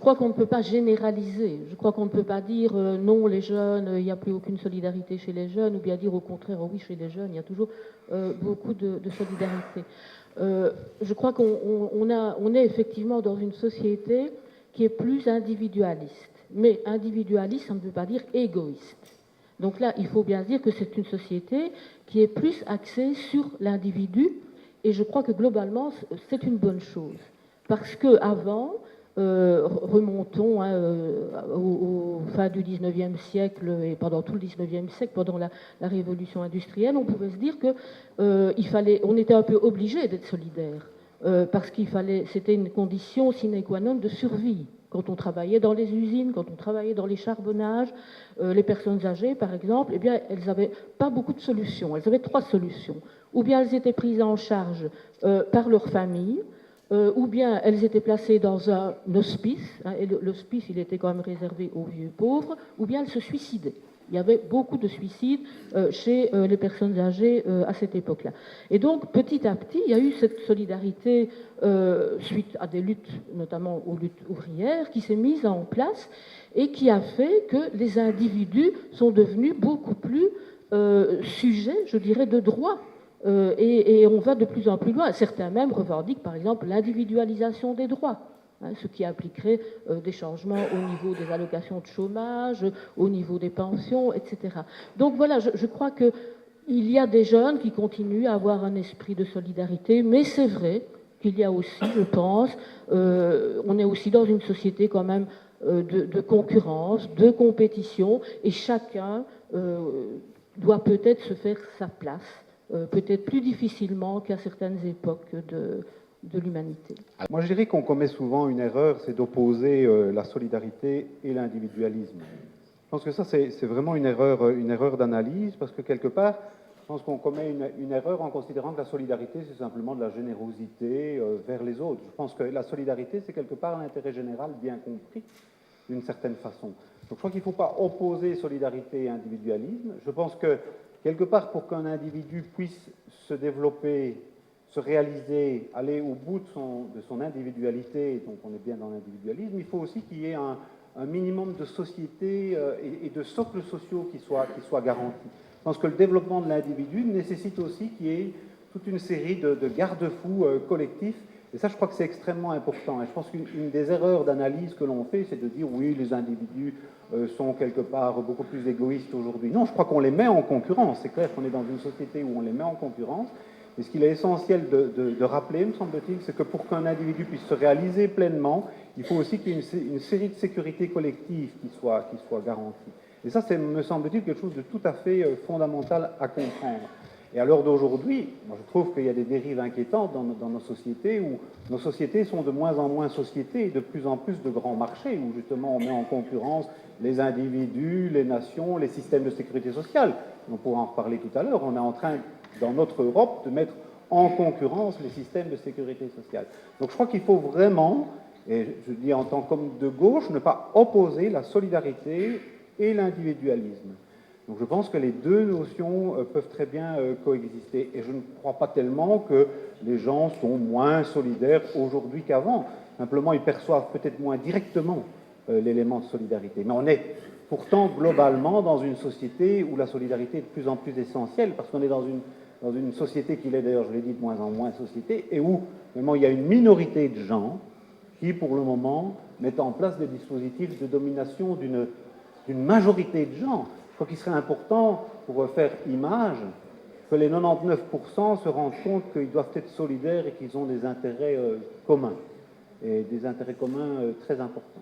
crois qu'on ne peut pas généraliser. Je crois qu'on ne peut pas dire non, les jeunes, il n'y a plus aucune solidarité chez les jeunes, ou bien dire au contraire, oui, chez les jeunes, il y a toujours beaucoup de solidarité. Je crois qu'on est effectivement dans une société qui est plus individualiste. Mais individualiste, ça ne veut pas dire égoïste. Donc là, il faut bien dire que c'est une société qui est plus axée sur l'individu, et je crois que globalement, c'est une bonne chose. Parce qu'avant, remontons au fin du 19e siècle et pendant tout le 19e siècle, pendant la révolution industrielle, on pouvait se dire que on était un peu obligé d'être solidaire, parce c'était une condition sine qua non de survie. Quand on travaillait dans les usines, quand on travaillait dans les charbonnages, les personnes âgées, par exemple, eh bien, elles n'avaient pas beaucoup de solutions. Elles avaient 3 solutions. Ou bien elles étaient prises en charge par leur famille, ou bien elles étaient placées dans un hospice, hein, et l'hospice, il était quand même réservé aux vieux pauvres, ou bien elles se suicidaient. Il y avait beaucoup de suicides chez les personnes âgées à cette époque-là. Et donc, petit à petit, il y a eu cette solidarité suite à des luttes, notamment aux luttes ouvrières, qui s'est mise en place et qui a fait que les individus sont devenus beaucoup plus sujets, je dirais, de droit. Et on va de plus en plus loin. Certains même revendiquent, par exemple, l'individualisation des droits. Hein, ce qui impliquerait des changements au niveau des allocations de chômage, au niveau des pensions, etc. Donc voilà, je crois qu'il y a des jeunes qui continuent à avoir un esprit de solidarité, mais c'est vrai qu'il y a aussi, je pense, on est aussi dans une société quand même de concurrence, de compétition, et chacun doit peut-être se faire sa place, peut-être plus difficilement qu'à certaines époques de l'humanité. Moi, je dirais qu'on commet souvent une erreur, c'est d'opposer la solidarité et l'individualisme. Je pense que ça, c'est vraiment une erreur d'analyse, parce que quelque part, je pense qu'on commet une erreur en considérant que la solidarité, c'est simplement de la générosité vers les autres. Je pense que la solidarité, c'est quelque part l'intérêt général bien compris, d'une certaine façon. Donc je crois qu'il ne faut pas opposer solidarité et individualisme. Je pense que, quelque part, pour qu'un individu puisse se développer, se réaliser, aller au bout de son individualité, donc on est bien dans l'individualisme, il faut aussi qu'il y ait un minimum de société et de socles sociaux qui soient garantis. Je pense que le développement de l'individu nécessite aussi qu'il y ait toute une série de garde-fous collectifs, et ça je crois que c'est extrêmement important. Et je pense qu'une des erreurs d'analyse que l'on fait, c'est de dire oui, les individus sont quelque part beaucoup plus égoïstes aujourd'hui. Non, je crois qu'on les met en concurrence. C'est clair qu'on est dans une société où on les met en concurrence. Et ce qu'il est essentiel de rappeler, me semble-t-il, c'est que pour qu'un individu puisse se réaliser pleinement, il faut aussi qu'il y ait une série de sécurités collectives qui soient garanties. Et ça, c'est, me semble-t-il, quelque chose de tout à fait fondamental à comprendre. Et à l'heure d'aujourd'hui, moi je trouve qu'il y a des dérives inquiétantes dans nos sociétés, où nos sociétés sont de moins en moins sociétés et de plus en plus de grands marchés, où justement on met en concurrence les individus, les nations, les systèmes de sécurité sociale. On pourra en reparler tout à l'heure. On est en train, dans notre Europe, de mettre en concurrence les systèmes de sécurité sociale. Donc je crois qu'il faut vraiment, et je dis en tant qu'homme de gauche, ne pas opposer la solidarité et l'individualisme. Donc je pense que les deux notions peuvent très bien coexister. Et je ne crois pas tellement que les gens sont moins solidaires aujourd'hui qu'avant. Simplement, ils perçoivent peut-être moins directement l'élément de solidarité. Mais on est pourtant globalement dans une société où la solidarité est de plus en plus essentielle, parce qu'on est dans une société qui l'est d'ailleurs, je l'ai dit, de moins en moins société, et où vraiment il y a une minorité de gens qui, pour le moment, mettent en place des dispositifs de domination d'une majorité de gens. Je crois qu'il serait important, pour faire image, que les 99% se rendent compte qu'ils doivent être solidaires et qu'ils ont des intérêts communs, et des intérêts communs très importants.